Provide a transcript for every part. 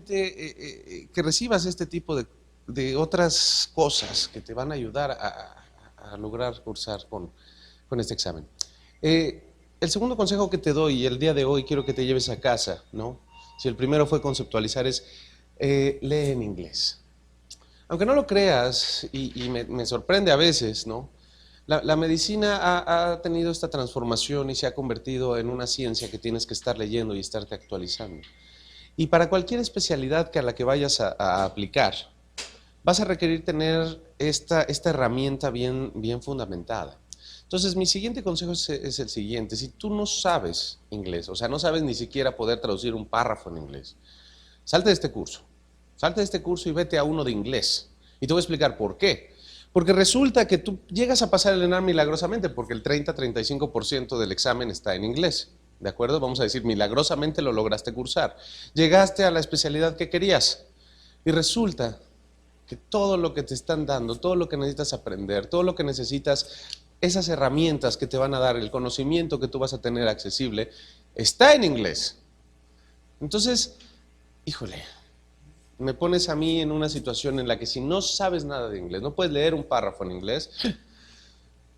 Que recibas este tipo de otras cosas que te van a ayudar a lograr cursar con este examen. El segundo consejo que te doy el día de hoy quiero que te lleves a casa, ¿no? Si el primero fue conceptualizar es lee en inglés. Aunque no lo creas, y me sorprende a veces, ¿no? La medicina ha tenido esta transformación y se ha convertido en una ciencia que tienes que estar leyendo y estarte actualizando. Y para cualquier especialidad que a la que vayas a aplicar, vas a requerir tener esta herramienta bien fundamentada. Entonces, mi siguiente consejo es el siguiente. Si tú no sabes inglés, o sea, no sabes ni siquiera poder traducir un párrafo en inglés, salte de este curso. Salte de este curso y vete a uno de inglés. Y te voy a explicar por qué. Porque resulta que tú llegas a pasar el ENAR milagrosamente, porque el 30-35% del examen está en inglés. ¿De acuerdo? Vamos a decir, milagrosamente lo lograste cursar. Llegaste a la especialidad que querías. Y resulta que todo lo que te están dando, todo lo que necesitas aprender, todo lo que necesitas, esas herramientas que te van a dar, el conocimiento que tú vas a tener accesible, está en inglés. Entonces, híjole, me pones a mí en una situación en la que si no sabes nada de inglés, no puedes leer un párrafo en inglés,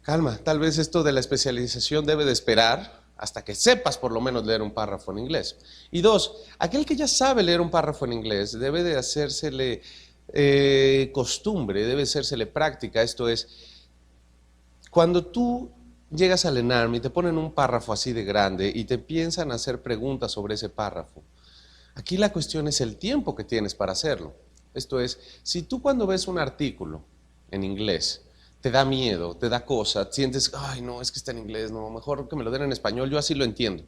calma, tal vez esto de la especialización debe de esperar hasta que sepas por lo menos leer un párrafo en inglés. Y dos, aquel que ya sabe leer un párrafo en inglés debe de hacérsele costumbre, debe hacérsele práctica. Esto es, cuando tú llegas al ENARM y te ponen un párrafo así de grande y te piensan a hacer preguntas sobre ese párrafo, aquí la cuestión es el tiempo que tienes para hacerlo. Esto es, si tú cuando ves un artículo en inglés, te da miedo, te da cosa, sientes, ay no, es que está en inglés, no, mejor que me lo den en español, yo así lo entiendo.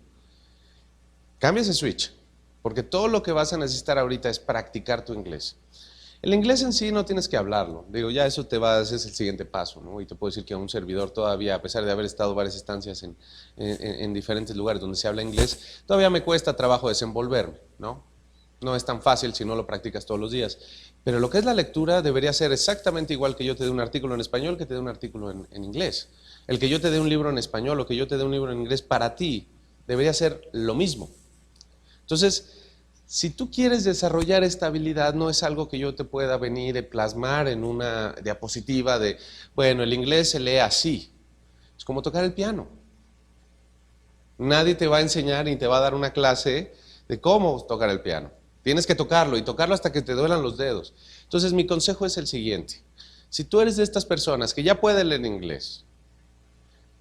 Cambia ese switch, porque todo lo que vas a necesitar ahorita es practicar tu inglés. El inglés en sí no tienes que hablarlo, digo, ya eso ese es el siguiente paso, ¿no? Y te puedo decir que a un servidor todavía, a pesar de haber estado varias estancias en diferentes lugares donde se habla inglés, todavía me cuesta trabajo desenvolverme, ¿no? No es tan fácil si no lo practicas todos los días. Pero lo que es la lectura debería ser exactamente igual que yo te dé un artículo en español que te dé un artículo en inglés. El que yo te dé un libro en español o que yo te dé un libro en inglés para ti debería ser lo mismo. Entonces, si tú quieres desarrollar esta habilidad, no es algo que yo te pueda venir a plasmar en una diapositiva de, bueno, el inglés se lee así. Es como tocar el piano. Nadie te va a enseñar ni te va a dar una clase de cómo tocar el piano. Tienes que tocarlo y tocarlo hasta que te duelan los dedos. Entonces, mi consejo es el siguiente. Si tú eres de estas personas que ya pueden leer inglés,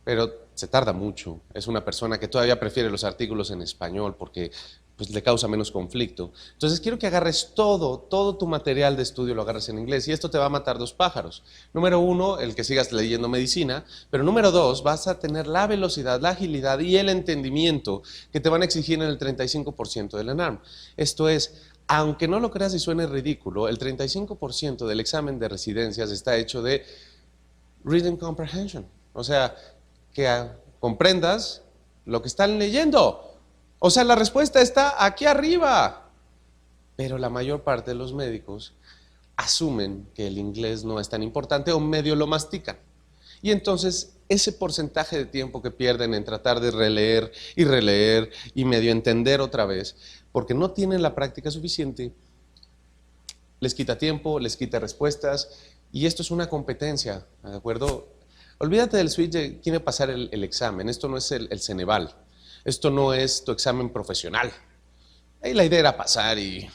pero se tarda mucho, es una persona que todavía prefiere los artículos en español porque pues, le causa menos conflicto. Entonces quiero que agarres todo tu material de estudio lo agarres en inglés y esto te va a matar dos pájaros. Número uno, el que sigas leyendo medicina, pero número dos, vas a tener la velocidad, la agilidad y el entendimiento que te van a exigir en el 35% del ENARM. Esto es, aunque no lo creas y suene ridículo, el 35% del examen de residencias está hecho de reading comprehension, o sea, que comprendas lo que están leyendo. O sea, la respuesta está aquí arriba. Pero la mayor parte de los médicos asumen que el inglés no es tan importante o medio lo mastican. Y entonces ese porcentaje de tiempo que pierden en tratar de releer y medio entender otra vez, porque no tienen la práctica suficiente, les quita tiempo, les quita respuestas, y esto es una competencia, ¿de acuerdo? Olvídate del switch de quién va a pasar el examen, esto no es el Ceneval, esto no es tu examen profesional. Ahí la idea era pasar y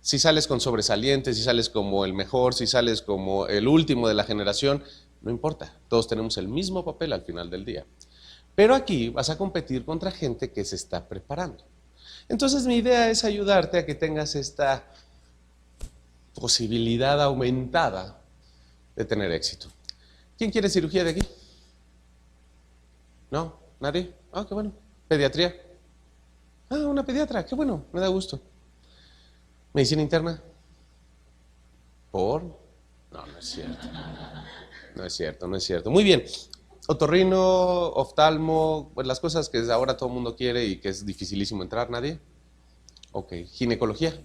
si sales con sobresalientes, si sales como el mejor, si sales como el último de la generación, no importa, todos tenemos el mismo papel al final del día. Pero aquí vas a competir contra gente que se está preparando. Entonces mi idea es ayudarte a que tengas esta posibilidad aumentada de tener éxito. ¿Quién quiere cirugía de aquí? ¿No? ¿Nadie? Ah, qué bueno. ¿Pediatría? Ah, una pediatra, qué bueno, me da gusto. ¿Medicina interna? ¿Por? No, no es cierto. No es cierto, no es cierto. Muy bien. Otorrino, oftalmo, pues las cosas que ahora todo el mundo quiere y que es dificilísimo entrar, ¿nadie? Ok. ¿Ginecología?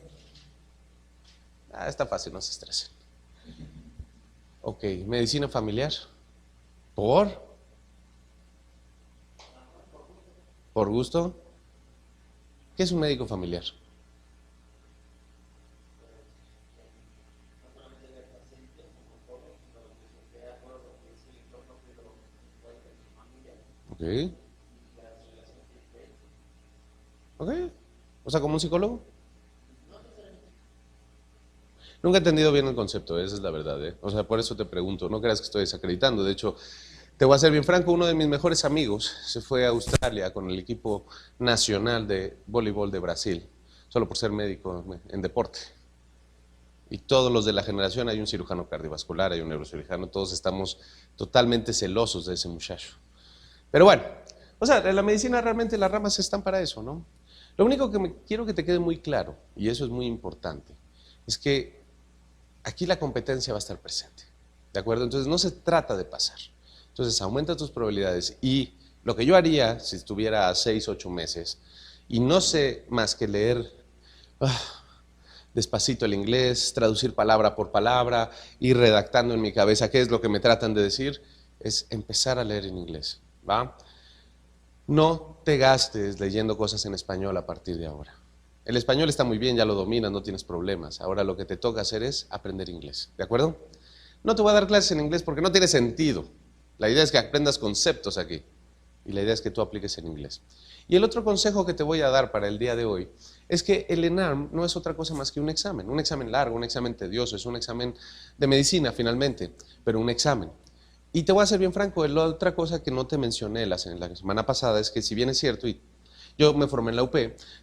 Ah, está fácil, no se estresen. Ok. ¿Medicina familiar? ¿Por? ¿Por gusto? ¿Qué es un médico familiar? ok. O sea, como un psicólogo. Nunca he entendido bien el concepto, esa es la verdad, ¿eh? O sea, por eso te pregunto, no creas que estoy desacreditando. De hecho, te voy a ser bien franco, uno de mis mejores amigos se fue a Australia con el equipo nacional de voleibol de Brasil, solo por ser médico en deporte. Y todos los de la generación, hay un cirujano cardiovascular, hay un neurocirujano, todos estamos totalmente celosos de ese muchacho. Pero bueno, o sea, en la medicina realmente las ramas están para eso, ¿no? Lo único que quiero que te quede muy claro, y eso es muy importante, es que aquí la competencia va a estar presente, ¿de acuerdo? Entonces no se trata de pasar. Entonces aumenta tus probabilidades y lo que yo haría si estuviera a 6, 8 meses y no sé más que leer despacito el inglés, traducir palabra por palabra, ir redactando en mi cabeza qué es lo que me tratan de decir, es empezar a leer en inglés, ¿va? No te gastes leyendo cosas en español a partir de ahora. El español está muy bien, ya lo dominas, no tienes problemas. Ahora lo que te toca hacer es aprender inglés, ¿de acuerdo? No te voy a dar clases en inglés porque no tiene sentido. La idea es que aprendas conceptos aquí y la idea es que tú apliques en inglés. Y el otro consejo que te voy a dar para el día de hoy es que el ENARM no es otra cosa más que un examen largo, un examen tedioso, es un examen de medicina finalmente, pero un examen. Y te voy a ser bien franco, la otra cosa que no te mencioné la semana pasada es que si bien es cierto, y yo me formé en la UP,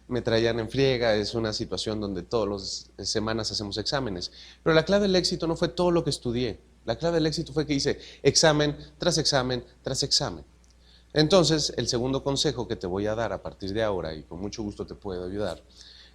me traían en friega, es una situación donde todas las semanas hacemos exámenes, pero la clave del éxito no fue todo lo que estudié, la clave del éxito fue que hice examen tras examen tras examen. Entonces, el segundo consejo que te voy a dar a partir de ahora, y con mucho gusto te puedo ayudar,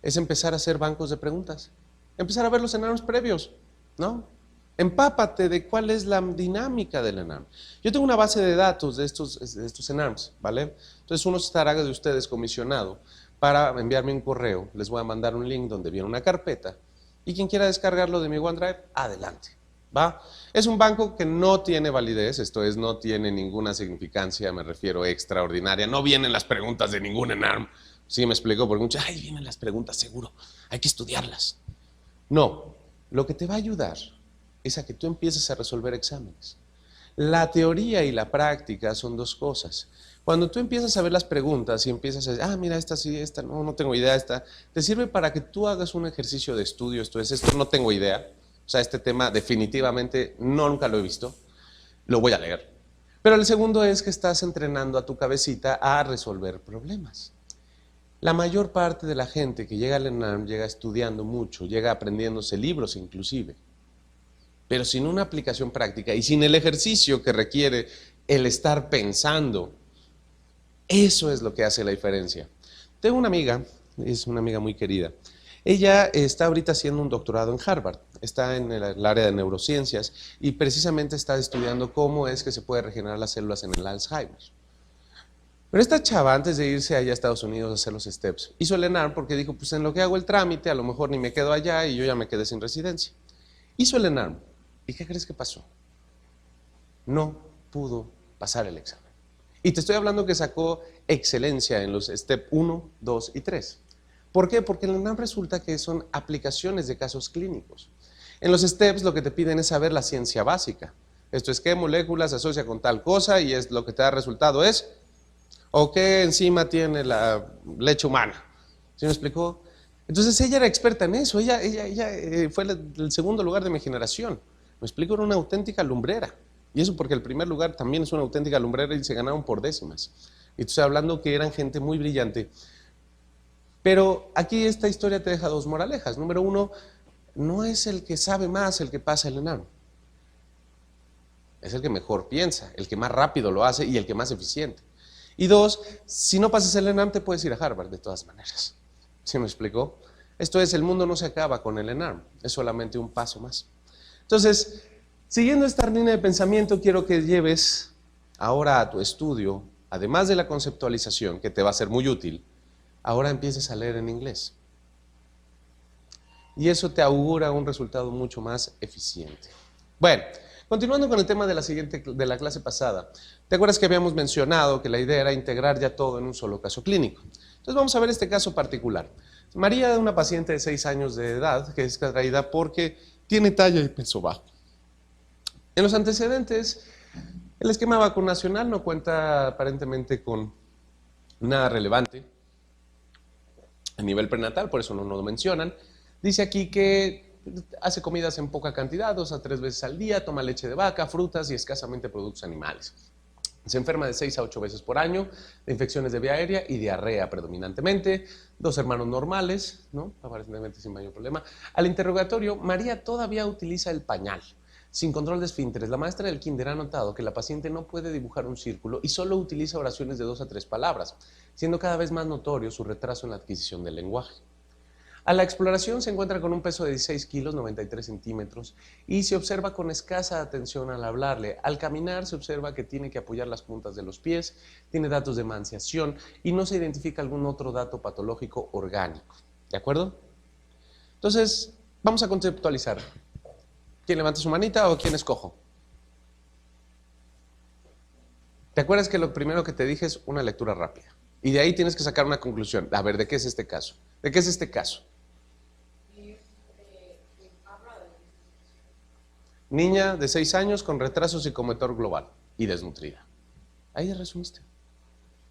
es empezar a hacer bancos de preguntas, empezar a ver los escenarios previos, ¿no? Empápate de cuál es la dinámica del ENARM. Yo tengo una base de datos de estos ENARMs, ¿vale? Entonces uno estará de ustedes comisionado para enviarme un correo, les voy a mandar un link donde viene una carpeta y quien quiera descargarlo de mi OneDrive, adelante, ¿va? Es un banco que no tiene validez, esto es, no tiene ninguna significancia, me refiero extraordinaria, no vienen las preguntas de ningún ENARM, ¿sí me explico? Porque muchos, ay, vienen las preguntas, seguro, hay que estudiarlas. No, lo que te va a ayudar es a que tú empieces a resolver exámenes. La teoría y la práctica son dos cosas. Cuando tú empiezas a ver las preguntas y empiezas a decir, mira, esta sí, esta no, no tengo idea, esta, te sirve para que tú hagas un ejercicio de estudio, esto no tengo idea, o sea, este tema definitivamente nunca lo he visto, lo voy a leer. Pero el segundo es que estás entrenando a tu cabecita a resolver problemas. La mayor parte de la gente que llega al ENARM llega estudiando mucho, llega aprendiéndose libros inclusive, pero sin una aplicación práctica y sin el ejercicio que requiere el estar pensando, eso es lo que hace la diferencia. Tengo una amiga, es una amiga muy querida, ella está ahorita haciendo un doctorado en Harvard, está en el área de neurociencias y precisamente está estudiando cómo es que se puede regenerar las células en el Alzheimer. Pero esta chava, antes de irse allá a Estados Unidos a hacer los steps, hizo el ENARM porque dijo, pues en lo que hago el trámite, a lo mejor ni me quedo allá y yo ya me quedé sin residencia. Hizo el ENARM. ¿Y qué crees que pasó? No pudo pasar el examen. Y te estoy hablando que sacó excelencia en los step 1, 2 y 3. ¿Por qué? Porque en el ENARM resulta que son aplicaciones de casos clínicos. En los steps lo que te piden es saber la ciencia básica. Esto es qué moléculas se asocia con tal cosa y es lo que te da resultado es, o qué enzima tiene la leche humana. ¿Sí me explicó? Entonces ella era experta en eso, ella fue el segundo lugar de mi generación. Me explico, era una auténtica lumbrera. Y eso porque el primer lugar también es una auténtica lumbrera y se ganaron por décimas. Y estoy hablando que eran gente muy brillante. Pero aquí esta historia te deja dos moralejas. Número uno, no es el que sabe más el que pasa el ENARM. Es el que mejor piensa, el que más rápido lo hace y el que más eficiente. Y dos, si no pasas el ENARM te puedes ir a Harvard de todas maneras. ¿Sí me explicó? Esto es, el mundo no se acaba con el ENARM, es solamente un paso más. Entonces, siguiendo esta línea de pensamiento, quiero que lleves ahora a tu estudio, además de la conceptualización, que te va a ser muy útil, ahora empieces a leer en inglés. Y eso te augura un resultado mucho más eficiente. Bueno, continuando con el tema de la clase pasada, ¿te acuerdas que habíamos mencionado que la idea era integrar ya todo en un solo caso clínico? Entonces vamos a ver este caso particular. María es una paciente de 6 años de edad que es traída porque tiene talla y peso bajo. En los antecedentes El esquema vacunacional no cuenta aparentemente con nada relevante a nivel prenatal, por eso no lo mencionan. Dice aquí que hace comidas en poca cantidad, 2 a 3 veces al día, toma leche de vaca, frutas y escasamente productos animales. Se enferma de 6 a 8 veces por año de infecciones de vía aérea y diarrea predominantemente. 2 hermanos normales, ¿no? Aparentemente sin mayor problema. Al interrogatorio, María todavía utiliza el pañal, sin control de esfínteres. La maestra del kinder ha notado que la paciente no puede dibujar un círculo y solo utiliza oraciones de 2 a 3 palabras, siendo cada vez más notorio su retraso en la adquisición del lenguaje. A la exploración se encuentra con un peso de 16 kilos, 93 centímetros, y se observa con escasa atención al hablarle. Al caminar se observa que tiene que apoyar las puntas de los pies, tiene datos de emanciación y no se identifica algún otro dato patológico orgánico. ¿De acuerdo? Entonces, vamos a conceptualizar. ¿Quién levanta su manita o quién escojo? ¿Te acuerdas que lo primero que te dije es una lectura rápida? Y de ahí tienes que sacar una conclusión. A ver, ¿de qué es este caso? ¿De qué es este caso? Niña de 6 años con retraso psicomotor global y desnutrida. Ahí ya resumiste.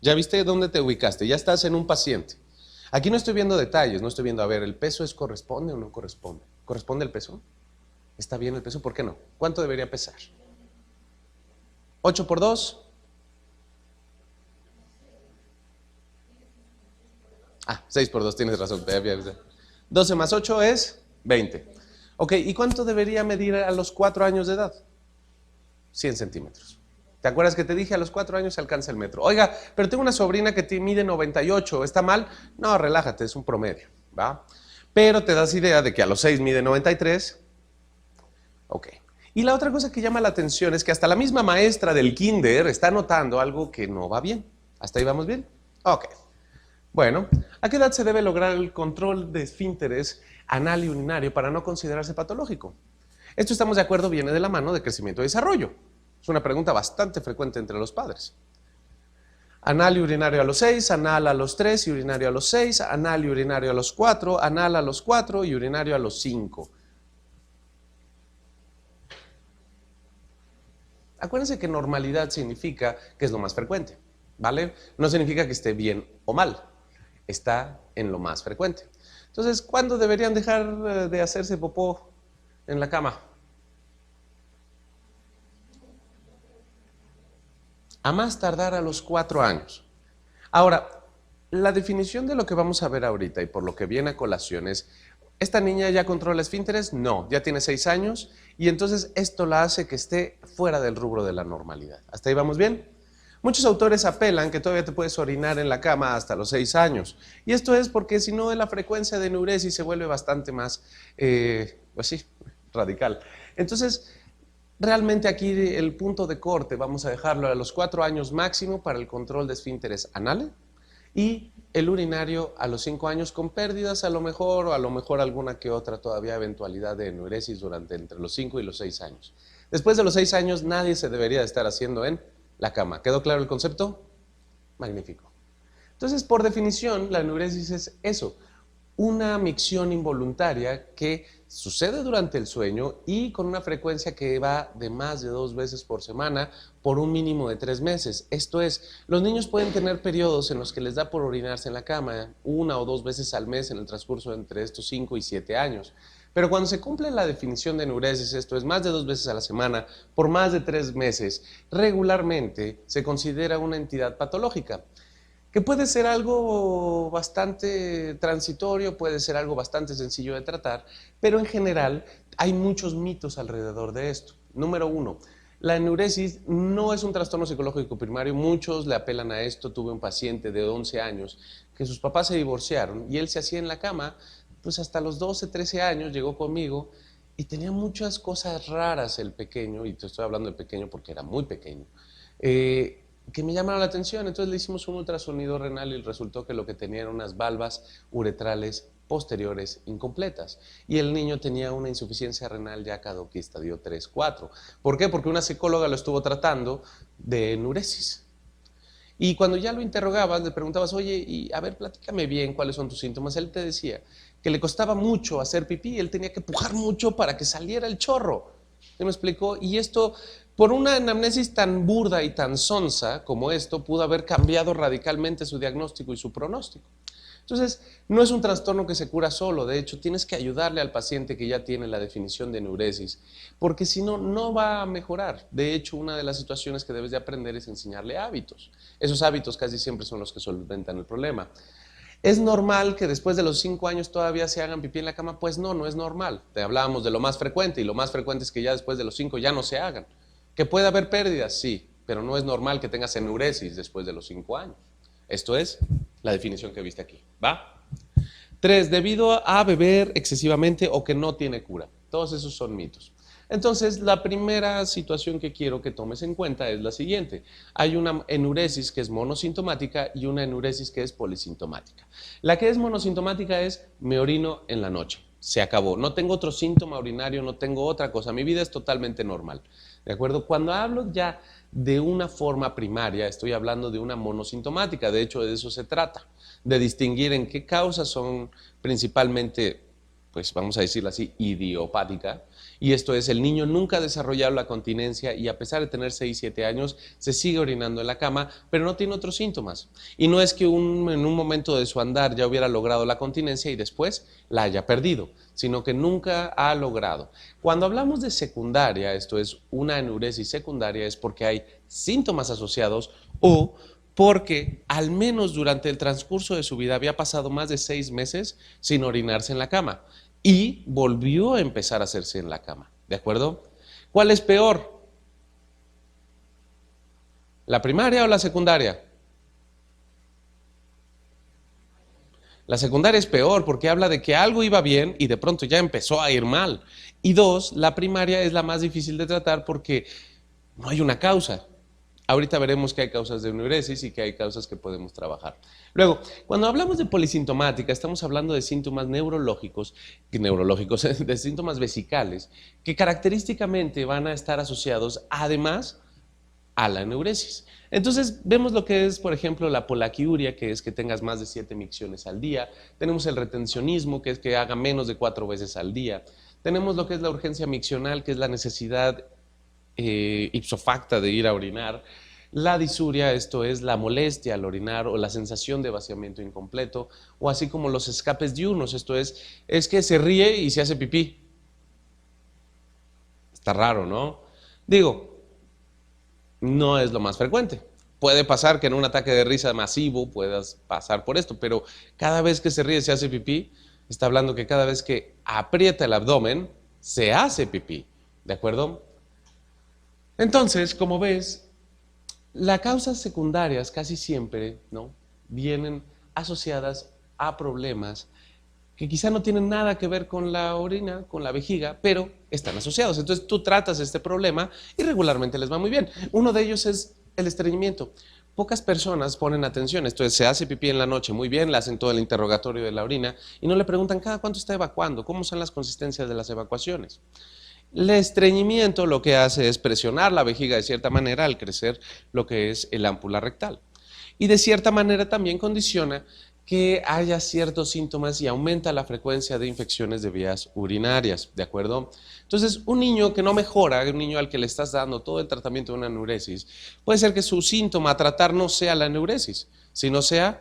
Ya viste dónde te ubicaste, ya estás en un paciente. Aquí no estoy viendo detalles, no estoy viendo, a ver, ¿el peso corresponde o no corresponde? ¿Corresponde el peso? ¿Está bien el peso? ¿Por qué no? ¿Cuánto debería pesar? 8 por 2. 6 por 2, tienes razón. 12 más 8 es 20. Ok, ¿y cuánto debería medir a los 4 años de edad? 100 centímetros. ¿Te acuerdas que te dije a los 4 años se alcanza el metro? Oiga, pero tengo una sobrina que te mide 98, ¿está mal? No, relájate, es un promedio, ¿va? Pero te das idea de que a los 6 mide 93. Ok. Y la otra cosa que llama la atención es que hasta la misma maestra del kinder está notando algo que no va bien. ¿Hasta ahí vamos bien? Ok. Bueno, ¿a qué edad se debe lograr el control de esfínteres anal y urinario para no considerarse patológico? Esto, estamos de acuerdo, viene de la mano de crecimiento y desarrollo. Es una pregunta bastante frecuente entre los padres. Anal y urinario a los 6, anal a los 3 y urinario a los 6, anal y urinario a los 4, anal a los 4 y urinario a los 5. Acuérdense que normalidad significa que es lo más frecuente, ¿vale? No significa que esté bien o mal, está en lo más frecuente. Entonces, ¿cuándo deberían dejar de hacerse popó en la cama? A más tardar a los 4 años. Ahora, la definición de lo que vamos a ver ahorita y por lo que viene a colación es, ¿esta niña ya controla esfínteres? No, ya tiene 6 años y entonces esto la hace que esté fuera del rubro de la normalidad. ¿Hasta ahí vamos bien? Muchos autores apelan que todavía te puedes orinar en la cama hasta los 6 años. Y esto es porque si no la frecuencia de enuresis se vuelve bastante más, pues sí, radical. Entonces, realmente aquí el punto de corte vamos a dejarlo a los 4 años máximo para el control de esfínteres anales y el urinario a los 5 años con pérdidas a lo mejor o a lo mejor alguna que otra todavía eventualidad de enuresis durante entre los 5 y los 6 años. Después de los 6 años nadie se debería de estar haciendo en la cama. ¿Quedó claro el concepto? Magnífico. Entonces, por definición, la enuresis es eso, una micción involuntaria que sucede durante el sueño y con una frecuencia que va de más de 2 veces por semana por un mínimo de 3 meses. Esto es, los niños pueden tener periodos en los que les da por orinarse en la cama 1 o 2 veces al mes en el transcurso entre estos 5 y 7 años. Pero cuando se cumple la definición de enuresis, esto es más de 2 veces a la semana, por más de 3 meses, regularmente se considera una entidad patológica, que puede ser algo bastante transitorio, puede ser algo bastante sencillo de tratar, pero en general hay muchos mitos alrededor de esto. Número 1, la enuresis no es un trastorno psicológico primario, muchos le apelan a esto. Tuve un paciente de 11 años que sus papás se divorciaron y él se hacía en la cama, pues hasta los 12, 13 años llegó conmigo y tenía muchas cosas raras el pequeño, y te estoy hablando del pequeño porque era muy pequeño, que me llamaron la atención. Entonces le hicimos un ultrasonido renal y resultó que lo que tenía eran unas valvas uretrales posteriores incompletas. Y el niño tenía una insuficiencia renal ya caduca, estadio 3, 4. ¿Por qué? Porque una psicóloga lo estuvo tratando de enuresis. Y cuando ya lo interrogabas, le preguntabas, oye, y a ver, platícame bien cuáles son tus síntomas. Él te decía que le costaba mucho hacer pipí, él tenía que pujar mucho para que saliera el chorro. ¿Sí me explico? Y esto, por una anamnesis tan burda y tan sonsa como esto, pudo haber cambiado radicalmente su diagnóstico y su pronóstico. Entonces, no es un trastorno que se cura solo, de hecho, tienes que ayudarle al paciente que ya tiene la definición de enuresis, porque si no, no va a mejorar. De hecho, una de las situaciones que debes de aprender es enseñarle hábitos. Esos hábitos casi siempre son los que solventan el problema. ¿Es normal que después de los 5 años todavía se hagan pipí en la cama? Pues no, no es normal. Te hablábamos de lo más frecuente y lo más frecuente es que ya después de los 5 ya no se hagan. ¿Que puede haber pérdidas? Sí, pero no es normal que tengas enuresis después de los 5 años. Esto es la definición que viste aquí, ¿va? 3, debido a beber excesivamente o que no tiene cura. Todos esos son mitos. Entonces, la primera situación que quiero que tomes en cuenta es la siguiente. Hay una enuresis que es monosintomática y una enuresis que es polisintomática. La que es monosintomática es me orino en la noche. Se acabó. No tengo otro síntoma urinario, no tengo otra cosa. Mi vida es totalmente normal. ¿De acuerdo? Cuando hablo ya de una forma primaria, estoy hablando de una monosintomática. De hecho, de eso se trata. De distinguir en qué causas son principalmente, pues vamos a decirlo así, idiopática. Y esto es, el niño nunca ha desarrollado la continencia y a pesar de tener 6, 7 años, se sigue orinando en la cama, pero no tiene otros síntomas. Y no es que en un momento de su andar ya hubiera logrado la continencia y después la haya perdido, sino que nunca ha logrado. Cuando hablamos de secundaria, esto es una enuresis secundaria, es porque hay síntomas asociados o porque al menos durante el transcurso de su vida había pasado más de 6 meses sin orinarse en la cama y volvió a empezar a hacerse en la cama, ¿de acuerdo? ¿Cuál es peor? ¿La primaria o la secundaria? La secundaria es peor porque habla de que algo iba bien y de pronto ya empezó a ir mal. Y 2, la primaria es la más difícil de tratar porque no hay una causa. Ahorita veremos que hay causas de enuresis y que hay causas que podemos trabajar. Luego, cuando hablamos de polisintomática, estamos hablando de síntomas neurológicos, de síntomas vesicales, que característicamente van a estar asociados además a la enuresis. Entonces, vemos lo que es, por ejemplo, la polaquiuria, que es que tengas más de 7 micciones al día. Tenemos el retencionismo, que es que haga menos de 4 veces al día. Tenemos lo que es la urgencia miccional, que es la necesidad ipso facto de ir a orinar. La disuria, esto es la molestia al orinar o la sensación de vaciamiento incompleto, o así como los escapes diurnos, esto es que se ríe y se hace pipí. Está raro, ¿no? Digo, no es lo más frecuente. Puede pasar que en un ataque de risa masivo puedas pasar por esto, pero cada vez que se ríe se hace pipí, está hablando que cada vez que aprieta el abdomen se hace pipí, ¿de acuerdo? Entonces, como ves, las causas secundarias casi siempre, ¿no?, vienen asociadas a problemas que quizá no tienen nada que ver con la orina, con la vejiga, pero están asociados. Entonces tú tratas este problema y regularmente les va muy bien. Uno de ellos es el estreñimiento. Pocas personas ponen atención, esto es, se hace pipí en la noche, muy bien, le hacen todo el interrogatorio de la orina y no le preguntan cada cuánto está evacuando, cómo son las consistencias de las evacuaciones. El estreñimiento lo que hace es presionar la vejiga de cierta manera al crecer lo que es el ámpula rectal. Y de cierta manera también condiciona que haya ciertos síntomas y aumenta la frecuencia de infecciones de vías urinarias, ¿de acuerdo? Entonces, un niño que no mejora, un niño al que le estás dando todo el tratamiento de una enuresis, puede ser que su síntoma a tratar no sea la enuresis, sino sea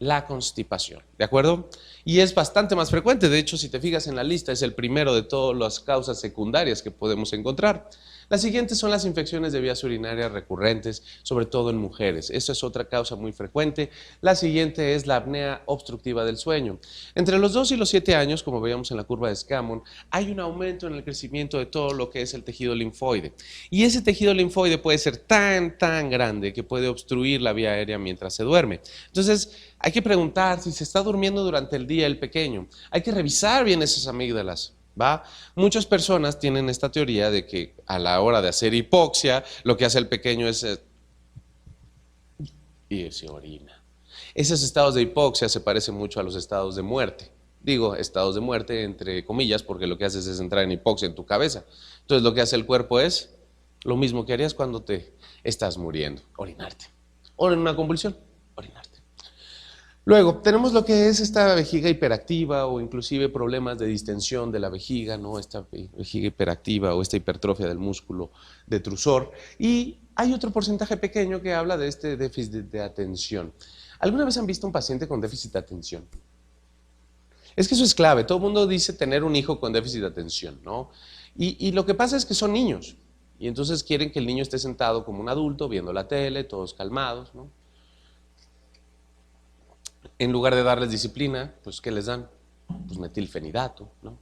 la constipación, ¿de acuerdo? Y es bastante más frecuente, de hecho, si te fijas en la lista, es el primero de todas las causas secundarias que podemos encontrar. Las siguientes son las infecciones de vías urinarias recurrentes, sobre todo en mujeres. Esa es otra causa muy frecuente. La siguiente es la apnea obstructiva del sueño. Entre los 2 y los 7 años, como veíamos en la curva de Scammon, hay un aumento en el crecimiento de todo lo que es el tejido linfoide. Y ese tejido linfoide puede ser tan grande que puede obstruir la vía aérea mientras se duerme. Entonces, hay que preguntar si se está durmiendo durante el día el pequeño. Hay que revisar bien esas amígdalas. ¿Va? Muchas personas tienen esta teoría de que a la hora de hacer hipoxia, lo que hace el pequeño es y se orina. Esos estados de hipoxia se parecen mucho a los estados de muerte. Digo, estados de muerte entre comillas, porque lo que haces es entrar en hipoxia en tu cabeza. Entonces lo que hace el cuerpo es lo mismo que harías cuando te estás muriendo, orinarte. O en una convulsión, orinarte. Luego, tenemos lo que es esta vejiga hiperactiva o inclusive problemas de distensión de la vejiga, ¿no? Esta vejiga hiperactiva o esta hipertrofia del músculo detrusor. Y hay otro porcentaje pequeño que habla de este déficit de atención. ¿Alguna vez han visto un paciente con déficit de atención? Es que eso es clave. Todo el mundo dice tener un hijo con déficit de atención, ¿no? Y lo que pasa es que son niños. Y entonces quieren que el niño esté sentado como un adulto, viendo la tele, todos calmados, ¿no? En lugar de darles disciplina, pues ¿qué les dan? Pues metilfenidato, ¿no?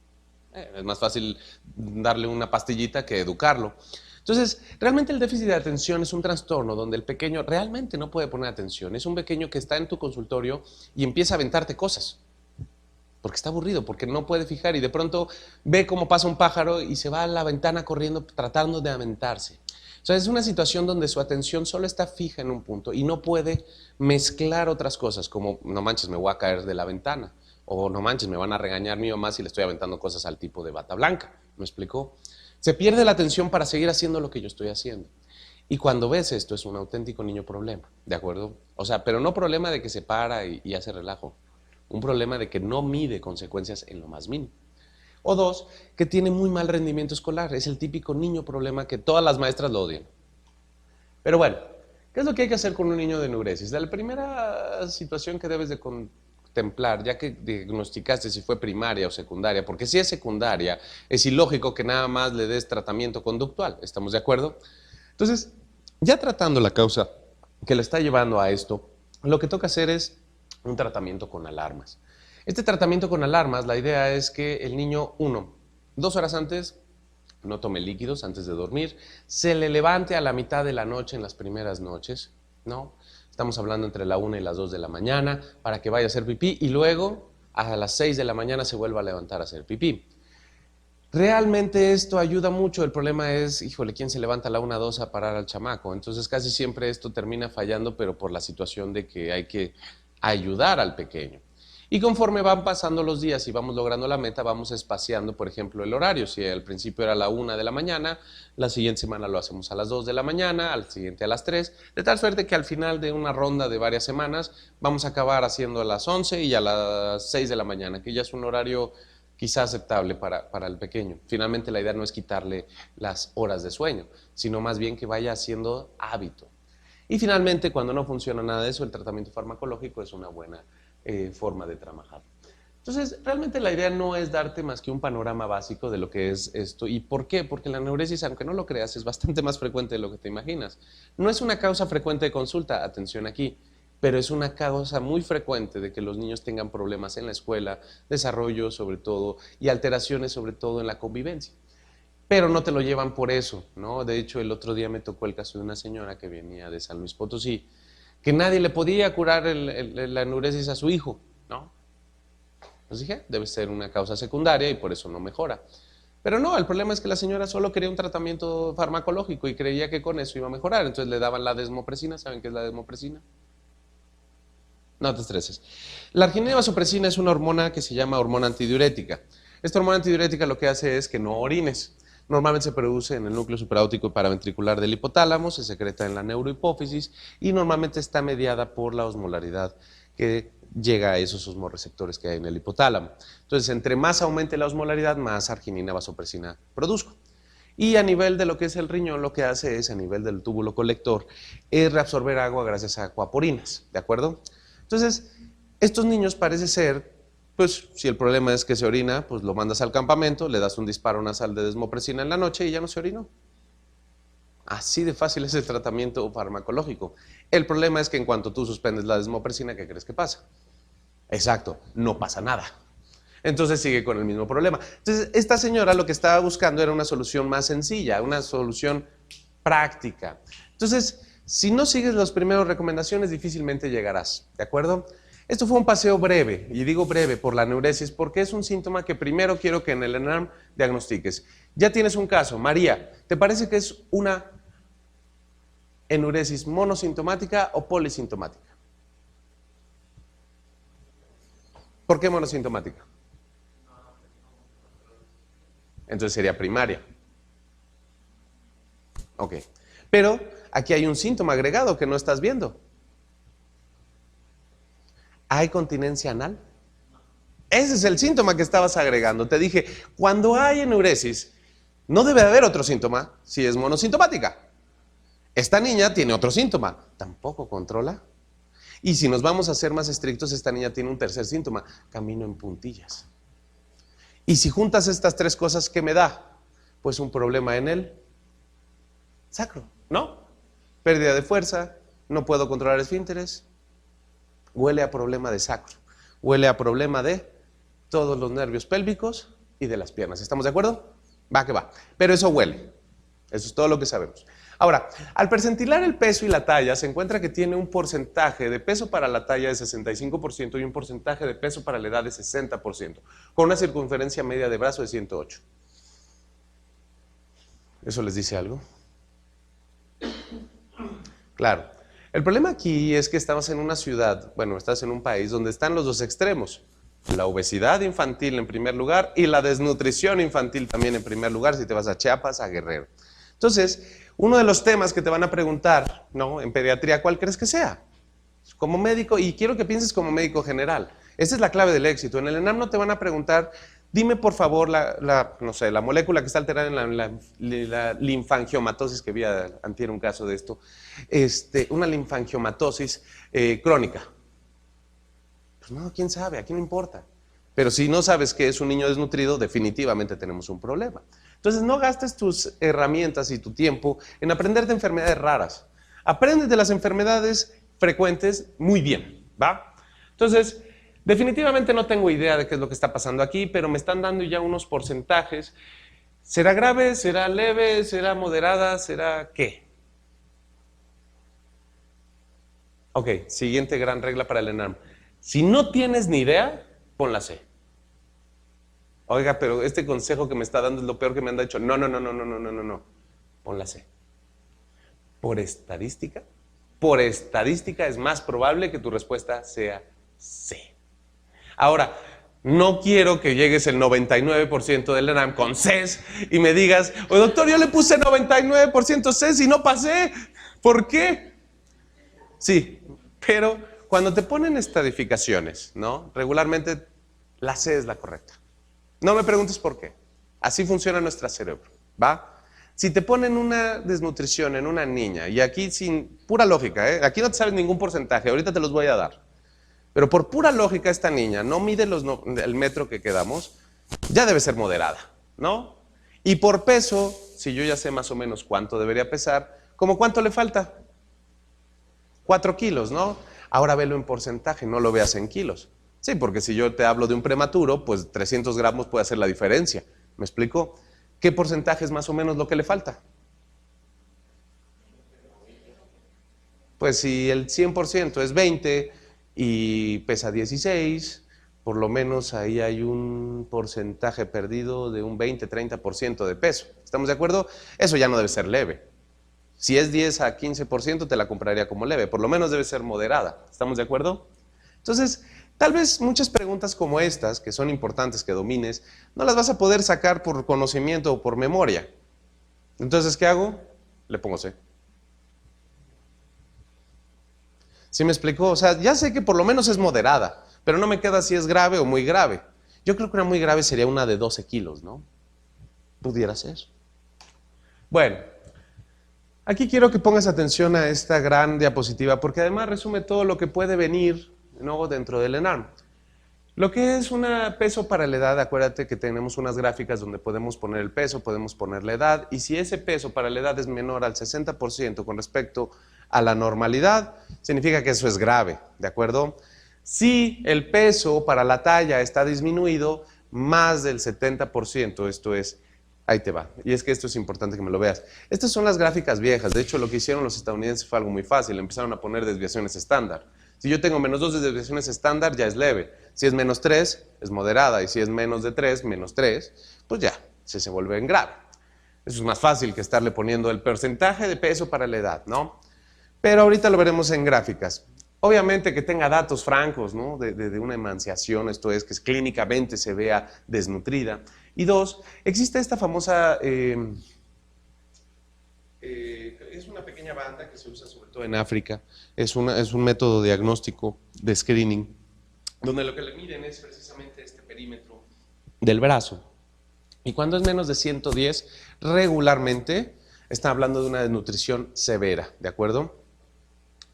Es más fácil darle una pastillita que educarlo. Entonces, realmente el déficit de atención es un trastorno donde el pequeño realmente no puede poner atención. Es un pequeño que está en tu consultorio y empieza a aventarte cosas. Porque está aburrido, porque no puede fijar y de pronto ve cómo pasa un pájaro y se va a la ventana corriendo tratando de aventarse. O sea, es una situación donde su atención solo está fija en un punto y no puede mezclar otras cosas, como no manches, me voy a caer de la ventana, o no manches, me van a regañar mi mamá si le estoy aventando cosas al tipo de bata blanca. ¿Me explicó? Se pierde la atención para seguir haciendo lo que yo estoy haciendo. Y cuando ves esto es un auténtico niño problema, ¿de acuerdo? O sea, pero no problema de que se para y hace relajo, un problema de que no mide consecuencias en lo más mínimo. O dos, que tiene muy mal rendimiento escolar. Es el típico niño problema que todas las maestras lo odian. Pero bueno, ¿qué es lo que hay que hacer con un niño de enuresis? La primera situación que debes de contemplar, ya que diagnosticaste si fue primaria o secundaria, porque si es secundaria, es ilógico que nada más le des tratamiento conductual. ¿Estamos de acuerdo? Entonces, ya tratando la causa que le está llevando a esto, lo que toca hacer es un tratamiento con alarmas. Este tratamiento con alarmas, la idea es que el niño, 2 horas antes, no tome líquidos antes de dormir, se le levante a la mitad de la noche en las primeras noches, ¿no? Estamos hablando entre la 1 y las 2 de la mañana, para que vaya a hacer pipí y luego a las 6 de la mañana se vuelva a levantar a hacer pipí. Realmente esto ayuda mucho, el problema es, híjole, ¿quién se levanta a la 1 2 a parar al chamaco? Entonces casi siempre esto termina fallando, pero por la situación de que hay que ayudar al pequeño. Y conforme van pasando los días y vamos logrando la meta, vamos espaciando, por ejemplo, el horario. Si al principio era a la 1 de la mañana, la siguiente semana lo hacemos a las 2 de la mañana, al siguiente a las 3, de tal suerte que al final de una ronda de varias semanas vamos a acabar haciendo a las 11 y a las 6 de la mañana, que ya es un horario quizá aceptable para el pequeño. Finalmente la idea no es quitarle las horas de sueño, sino más bien que vaya haciendo hábito. Y finalmente, cuando no funciona nada de eso, el tratamiento farmacológico es una buena forma de trabajar. Entonces, realmente la idea no es darte más que un panorama básico de lo que es esto. ¿Y por qué? Porque la enuresis, aunque no lo creas, es bastante más frecuente de lo que te imaginas. No es una causa frecuente de consulta, atención aquí, pero es una causa muy frecuente de que los niños tengan problemas en la escuela, desarrollo sobre todo, y alteraciones sobre todo en la convivencia. Pero no te lo llevan por eso, ¿no? De hecho, el otro día me tocó el caso de una señora que venía de San Luis Potosí, que nadie le podía curar la enuresis a su hijo, ¿no? Pues dije, debe ser una causa secundaria y por eso no mejora. Pero no, el problema es que la señora solo quería un tratamiento farmacológico y creía que con eso iba a mejorar. Entonces le daban la desmopresina. ¿Saben qué es la desmopresina? No te estreses. La arginina vasopresina es una hormona que se llama hormona antidiurética. Esta hormona antidiurética lo que hace es que no orines. Normalmente se produce en el núcleo supraóptico y paraventricular del hipotálamo, se secreta en la neurohipófisis y normalmente está mediada por la osmolaridad que llega a esos osmorreceptores que hay en el hipotálamo. Entonces, entre más aumente la osmolaridad, más arginina vasopresina produzco. Y a nivel de lo que es el riñón, lo que hace es, a nivel del túbulo colector, es reabsorber agua gracias a acuaporinas, ¿de acuerdo? Entonces, estos niños parece ser, pues si el problema es que se orina, pues lo mandas al campamento, le das un disparo nasal de desmopresina en la noche y ya no se orinó. Así de fácil es el tratamiento farmacológico. El problema es que en cuanto tú suspendes la desmopresina, ¿qué crees que pasa? Exacto, no pasa nada. Entonces sigue con el mismo problema. Entonces, esta señora lo que estaba buscando era una solución más sencilla, una solución práctica. Entonces, si no sigues las primeras recomendaciones, difícilmente llegarás, ¿de acuerdo? Esto fue un paseo breve, y digo breve por la enuresis, porque es un síntoma que primero quiero que en el ENARM diagnostiques. Ya tienes un caso, María, ¿te parece que es una enuresis monosintomática o polisintomática? ¿Por qué monosintomática? Entonces sería primaria. Ok. Pero aquí hay un síntoma agregado que no estás viendo. ¿Hay continencia anal? Ese es el síntoma que estabas agregando. Te dije, cuando hay enuresis, no debe haber otro síntoma si es monosintomática. Esta niña tiene otro síntoma, tampoco controla. Y si nos vamos a ser más estrictos, esta niña tiene un tercer síntoma, camino en puntillas. Y si juntas estas tres cosas, ¿qué me da? Pues un problema en el sacro, ¿no? Pérdida de fuerza, no puedo controlar esfínteres, huele a problema de sacro, huele a problema de todos los nervios pélvicos y de las piernas. ¿Estamos de acuerdo? Va que va. Pero eso huele. Eso es todo lo que sabemos. Ahora, al percentilar el peso y la talla, se encuentra que tiene un porcentaje de peso para la talla de 65% y un porcentaje de peso para la edad de 60%, con una circunferencia media de brazo de 108. ¿Eso les dice algo? Claro. El problema aquí es que estamos en una ciudad, bueno, estás en un país donde están los dos extremos. La obesidad infantil en primer lugar y la desnutrición infantil también en primer lugar si te vas a Chiapas, a Guerrero. Entonces, uno de los temas que te van a preguntar, ¿no?, en pediatría, ¿cuál crees que sea? Como médico, y quiero que pienses como médico general. Esa es la clave del éxito. En el ENAM no te van a preguntar, dime por favor no sé, la molécula que está alterada en la linfangiomatosis, que vi antier un caso de esto, una linfangiomatosis crónica. Pues no, quién sabe, a quién le importa. Pero si no sabes que es un niño desnutrido, definitivamente tenemos un problema. Entonces no gastes tus herramientas y tu tiempo en aprender de enfermedades raras. Aprende de las enfermedades frecuentes muy bien, ¿va? Entonces, definitivamente no tengo idea de qué es lo que está pasando aquí, pero me están dando ya unos porcentajes. ¿Será grave? ¿Será leve? ¿Será moderada? ¿Será qué? Ok, siguiente gran regla para el ENARM. Si no tienes ni idea, pon la C. Oiga, pero este consejo que me está dando es lo peor que me han dicho. No. Pon la C. Por estadística es más probable que tu respuesta sea C. Ahora, no quiero que llegues el 99% del ENAM con Cs y me digas, oye, doctor, yo le puse 99% Cs y no pasé. ¿Por qué? Sí, pero cuando te ponen estadificaciones, ¿no?, regularmente la C es la correcta. No me preguntes por qué. Así funciona nuestro cerebro, ¿va? Si te ponen una desnutrición en una niña, y aquí sin pura lógica, aquí no te sabes ningún porcentaje, ahorita te los voy a dar, pero por pura lógica esta niña no mide el metro que quedamos, ya debe ser moderada, ¿no? Y por peso, si yo ya sé más o menos cuánto debería pesar, ¿cómo cuánto le falta? 4 kilos, ¿no? Ahora velo en porcentaje, no lo veas en kilos. Sí, porque si yo te hablo de un prematuro, pues 300 gramos puede hacer la diferencia. ¿Me explico? ¿Qué porcentaje es más o menos lo que le falta? Pues si el 100% es 20 y pesa 16, por lo menos ahí hay un porcentaje perdido de un 20-30% de peso. ¿Estamos de acuerdo? Eso ya no debe ser leve. Si es 10 a 15%, te la compraría como leve. Por lo menos debe ser moderada. ¿Estamos de acuerdo? Entonces, tal vez muchas preguntas como estas, que son importantes que domines, no las vas a poder sacar por conocimiento o por memoria. Entonces, ¿qué hago? Le pongo C. ¿Sí me explicó? O sea, ya sé que por lo menos es moderada, pero no me queda si es grave o muy grave. Yo creo que una muy grave sería una de 12 kilos, ¿no? Pudiera ser. Bueno, aquí quiero que pongas atención a esta gran diapositiva, porque además resume todo lo que puede venir, ¿no?, dentro del ENARM. Lo que es un peso para la edad, acuérdate que tenemos unas gráficas donde podemos poner el peso, podemos poner la edad, y si ese peso para la edad es menor al 60% con respecto a la normalidad, significa que eso es grave, ¿de acuerdo? Si el peso para la talla está disminuido más del 70%, esto es, ahí te va, y es que esto es importante que me lo veas. Estas son las gráficas viejas, de hecho lo que hicieron los estadounidenses fue algo muy fácil, empezaron a poner desviaciones estándar. Si yo tengo menos 2 de desviaciones estándar, ya es leve. Si es menos 3, es moderada. Y si es menos de 3, menos 3, pues ya, se vuelve en grave. Eso es más fácil que estarle poniendo el porcentaje de peso para la edad, ¿no? Pero ahorita lo veremos en gráficas. Obviamente que tenga datos francos, ¿no?, de una emanciación, esto es, que clínicamente se vea desnutrida. Y 2, existe esta famosa... es una pequeña banda que se usa sobre todo en África, es un método diagnóstico de screening donde lo que le miden es precisamente este perímetro del brazo. Y cuando es menos de 110, regularmente está hablando de una desnutrición severa, ¿de acuerdo?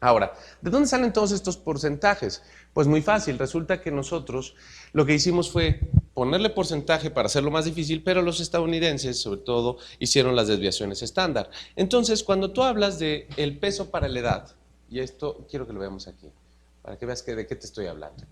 Ahora, ¿de dónde salen todos estos porcentajes? Pues muy fácil, resulta que nosotros lo que hicimos fue ponerle porcentaje para hacerlo más difícil, pero los estadounidenses, sobre todo, hicieron las desviaciones estándar. Entonces, cuando tú hablas de el peso para la edad, y esto quiero que lo veamos aquí, para que veas de qué te estoy hablando.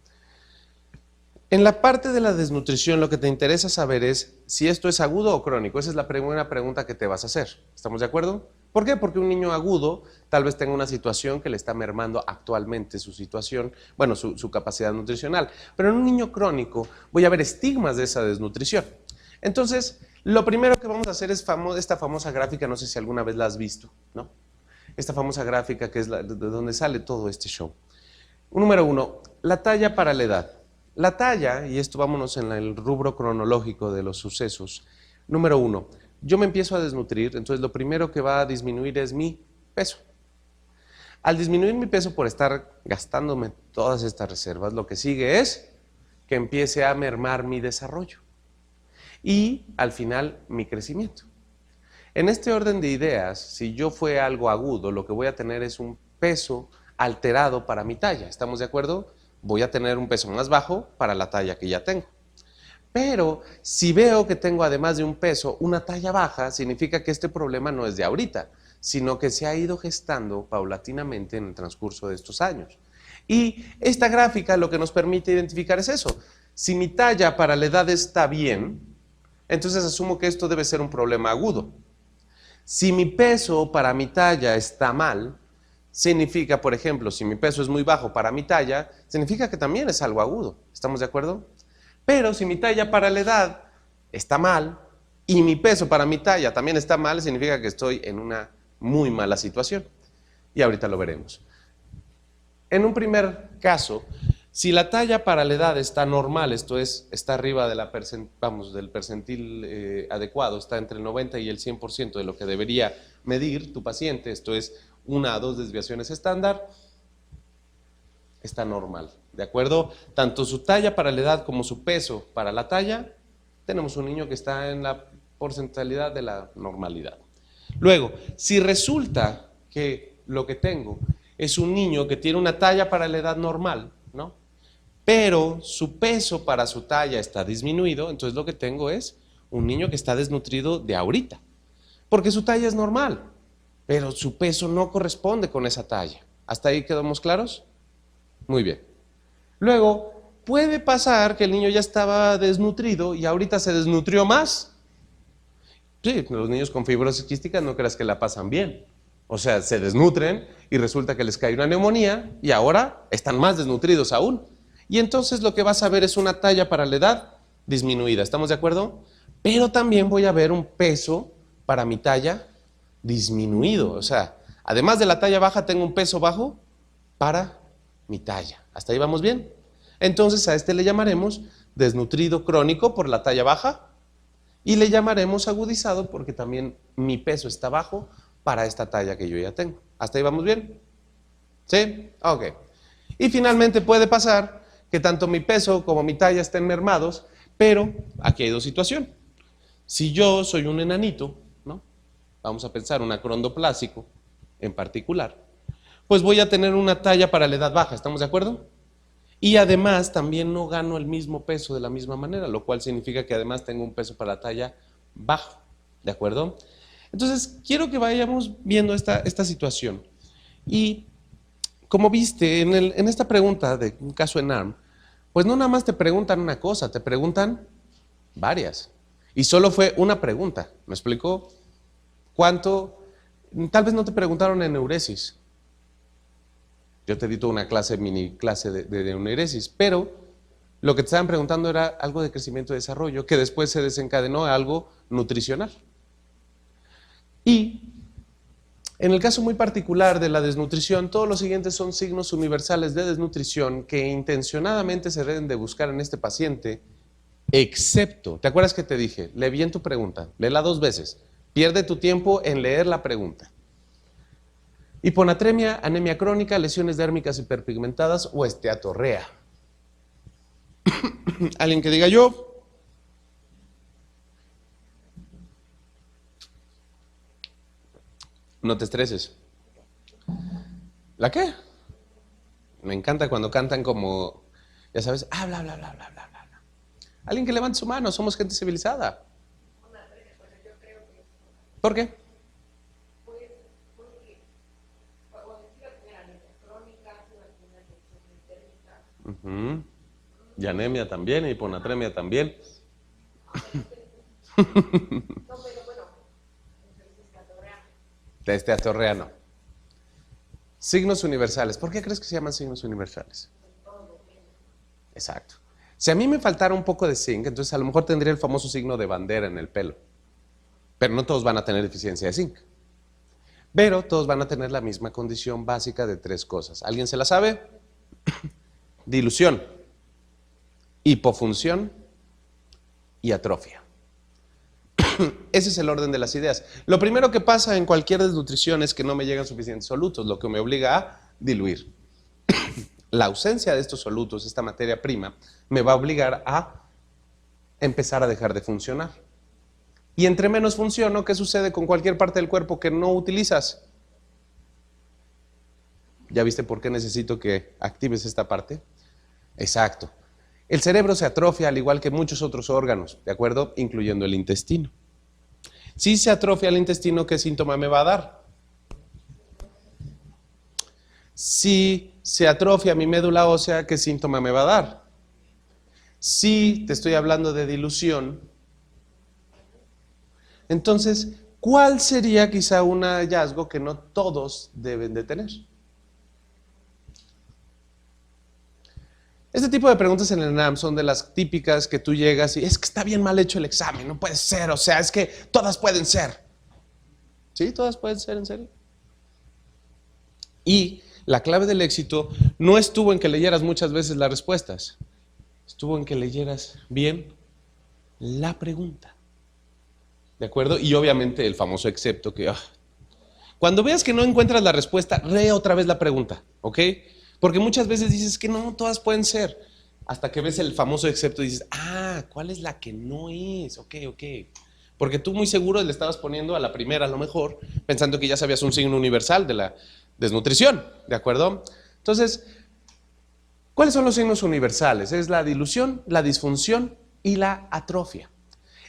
En la parte de la desnutrición, lo que te interesa saber es si esto es agudo o crónico. Esa es la primera pregunta que te vas a hacer. ¿Estamos de acuerdo? ¿Por qué? Porque un niño agudo tal vez tenga una situación que le está mermando actualmente su situación, bueno, su capacidad nutricional. Pero en un niño crónico voy a ver estigmas de esa desnutrición. Entonces, lo primero que vamos a hacer es esta famosa gráfica, no sé si alguna vez la has visto, ¿no? Esta famosa gráfica que es de donde sale todo este show. Número 1, la talla para la edad. La talla, y esto vámonos en el rubro cronológico de los sucesos. Número 1, yo me empiezo a desnutrir, entonces lo primero que va a disminuir es mi peso. Al disminuir mi peso por estar gastándome todas estas reservas, lo que sigue es que empiece a mermar mi desarrollo y al final mi crecimiento. En este orden de ideas, si yo fue algo agudo, lo que voy a tener es un peso alterado para mi talla. ¿Estamos de acuerdo? Voy a tener un peso más bajo para la talla que ya tengo. Pero si veo que tengo además de un peso una talla baja, significa que este problema no es de ahorita, sino que se ha ido gestando paulatinamente en el transcurso de estos años. Y esta gráfica lo que nos permite identificar es eso. Si mi talla para la edad está bien, entonces asumo que esto debe ser un problema agudo. Si mi peso para mi talla está mal, significa, por ejemplo, si mi peso es muy bajo para mi talla, significa que también es algo agudo. ¿Estamos de acuerdo? Pero si mi talla para la edad está mal y mi peso para mi talla también está mal, significa que estoy en una muy mala situación. Y ahorita lo veremos. En un primer caso, si la talla para la edad está normal, esto es, está arriba de del percentil adecuado, está entre el 90 y el 100% de lo que debería medir tu paciente, esto es 1 a 2 desviaciones estándar, está normal, ¿de acuerdo? Tanto su talla para la edad como su peso para la talla, tenemos un niño que está en la porcentualidad de la normalidad. Luego, si resulta que lo que tengo es un niño que tiene una talla para la edad normal, ¿no? Pero su peso para su talla está disminuido, entonces lo que tengo es un niño que está desnutrido de ahorita, porque su talla es normal, pero su peso no corresponde con esa talla. ¿Hasta ahí quedamos claros? Muy bien. Luego, puede pasar que el niño ya estaba desnutrido y ahorita se desnutrió más. Sí, los niños con fibrosis quística no creas que la pasan bien. O sea, se desnutren y resulta que les cae una neumonía y ahora están más desnutridos aún. Y entonces lo que vas a ver es una talla para la edad disminuida, ¿estamos de acuerdo? Pero también voy a ver un peso para mi talla disminuido. O sea, además de la talla baja, tengo un peso bajo para mi talla. ¿Hasta ahí vamos bien? Entonces a este le llamaremos desnutrido crónico por la talla baja y le llamaremos agudizado porque también mi peso está bajo para esta talla que yo ya tengo. ¿Hasta ahí vamos bien? ¿Sí? Ok. Y finalmente puede pasar que tanto mi peso como mi talla estén mermados, pero aquí hay dos situaciones. Si yo soy un enanito, ¿no? Vamos a pensar un acrondoplásico en particular, pues voy a tener una talla para la edad baja, ¿estamos de acuerdo? Y además también no gano el mismo peso de la misma manera, lo cual significa que además tengo un peso para la talla bajo, ¿de acuerdo? Entonces, quiero que vayamos viendo esta situación. Y como viste, en esta pregunta de un caso en ARM, pues no nada más te preguntan una cosa, te preguntan varias. Y solo fue una pregunta, ¿me explico? ¿Cuánto? Tal vez no te preguntaron en neuresis. Yo te di toda una clase, mini clase de neuresis, pero lo que te estaban preguntando era algo de crecimiento y desarrollo, que después se desencadenó a algo nutricional. Y en el caso muy particular de la desnutrición, todos los siguientes son signos universales de desnutrición que intencionadamente se deben de buscar en este paciente, excepto, ¿te acuerdas que te dije? Lee bien tu pregunta, léela 2 veces, pierde tu tiempo en leer la pregunta. Hiponatremia, anemia crónica, lesiones dérmicas hiperpigmentadas o esteatorrea. Alguien que diga yo. No te estreses. ¿La qué? Me encanta cuando cantan como, ya sabes, bla, bla, bla, bla, bla, bla. Alguien que levante su mano, somos gente civilizada. ¿Por qué? Ujú. Y anemia también, y hiponatremia también. Testosterona. Signos universales. ¿Por qué crees que se llaman signos universales? Exacto. Si a mí me faltara un poco de zinc, entonces a lo mejor tendría el famoso signo de bandera en el pelo. Pero no todos van a tener deficiencia de zinc. Pero todos van a tener la misma condición básica de 3 cosas. ¿Alguien se la sabe? Dilución, hipofunción y atrofia. Ese es el orden de las ideas. Lo primero que pasa en cualquier desnutrición es que no me llegan suficientes solutos, lo que me obliga a diluir. La ausencia de estos solutos, esta materia prima, me va a obligar a empezar a dejar de funcionar. Y entre menos funciono, ¿qué sucede con cualquier parte del cuerpo que no utilizas? ¿Ya viste por qué necesito que actives esta parte? Exacto. El cerebro se atrofia al igual que muchos otros órganos, ¿de acuerdo? Incluyendo el intestino. Si se atrofia el intestino, ¿qué síntoma me va a dar? Si se atrofia mi médula ósea, ¿qué síntoma me va a dar? Si te estoy hablando de dilución, entonces, ¿cuál sería quizá un hallazgo que no todos deben de tener? Este tipo de preguntas en el ENAM son de las típicas que tú llegas y es que está bien mal hecho el examen, no puede ser, o sea, es que todas pueden ser. ¿Sí? Todas pueden ser, en serio. Y la clave del éxito no estuvo en que leyeras muchas veces las respuestas, estuvo en que leyeras bien la pregunta. ¿De acuerdo? Y obviamente el famoso excepto que... Cuando veas que no encuentras la respuesta, lee otra vez la pregunta, ¿ok? Porque muchas veces dices que no, todas pueden ser. Hasta que ves el famoso excepto y dices, ¿cuál es la que no es? Ok. Porque tú muy seguro le estabas poniendo a la primera a lo mejor, pensando que ya sabías un signo universal de la desnutrición, ¿de acuerdo? Entonces, ¿cuáles son los signos universales? Es la dilución, la disfunción y la atrofia.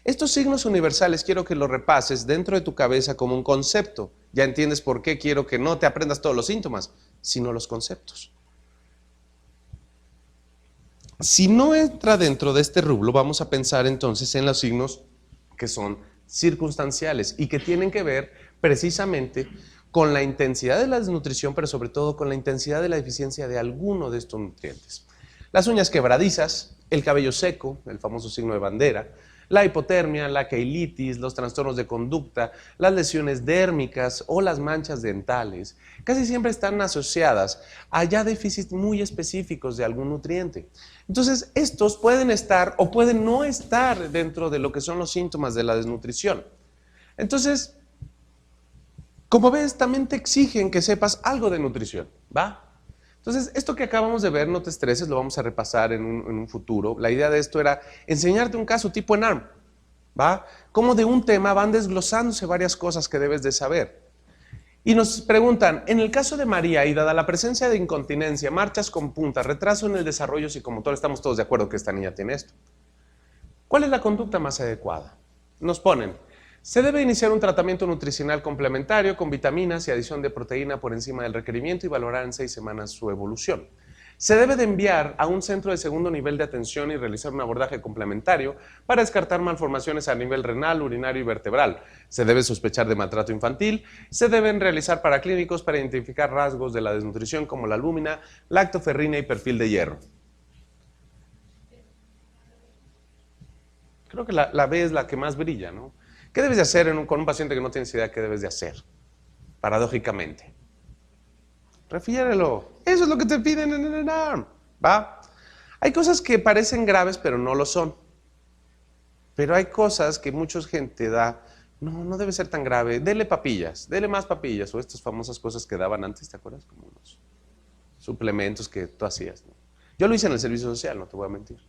Estos signos universales quiero que los repases dentro de tu cabeza como un concepto. Ya entiendes por qué quiero que no te aprendas todos los síntomas, sino los conceptos. Si no entra dentro de este rublo, vamos a pensar entonces en los signos que son circunstanciales y que tienen que ver precisamente con la intensidad de la desnutrición, pero sobre todo con la intensidad de la deficiencia de alguno de estos nutrientes. Las uñas quebradizas, el cabello seco, el famoso signo de bandera, la hipotermia, la queilitis, los trastornos de conducta, las lesiones dérmicas o las manchas dentales, casi siempre están asociadas a ya déficits muy específicos de algún nutriente. Entonces, estos pueden estar o pueden no estar dentro de lo que son los síntomas de la desnutrición. Entonces, como ves, también te exigen que sepas algo de nutrición, ¿va? Entonces, esto que acabamos de ver, no te estreses, lo vamos a repasar en un futuro. La idea de esto era enseñarte un caso tipo ENARM, ¿va? Como de un tema van desglosándose varias cosas que debes de saber. Y nos preguntan, en el caso de María y dada la presencia de incontinencia, marchas con punta, retraso en el desarrollo psicomotor, estamos todos de acuerdo que esta niña tiene esto. ¿Cuál es la conducta más adecuada? Nos ponen, se debe iniciar un tratamiento nutricional complementario con vitaminas y adición de proteína por encima del requerimiento y valorar en 6 semanas su evolución. Se debe de enviar a un centro de segundo nivel de atención y realizar un abordaje complementario para descartar malformaciones a nivel renal, urinario y vertebral. Se debe sospechar de maltrato infantil. Se deben realizar paraclínicos para identificar rasgos de la desnutrición como la albúmina, lactoferrina y perfil de hierro. Creo que la B es la que más brilla, ¿no? ¿Qué debes de hacer con un paciente que no tienes idea qué debes de hacer? Paradójicamente. Refiérelo. Eso es lo que te piden en el ENARM, ¿va? Hay cosas que parecen graves, pero no lo son. Pero hay cosas que mucha gente da, no debe ser tan grave. Dele papillas, dele más papillas, o estas famosas cosas que daban antes, ¿te acuerdas? Como unos suplementos que tú hacías, ¿no? Yo lo hice en el servicio social, no te voy a mentir.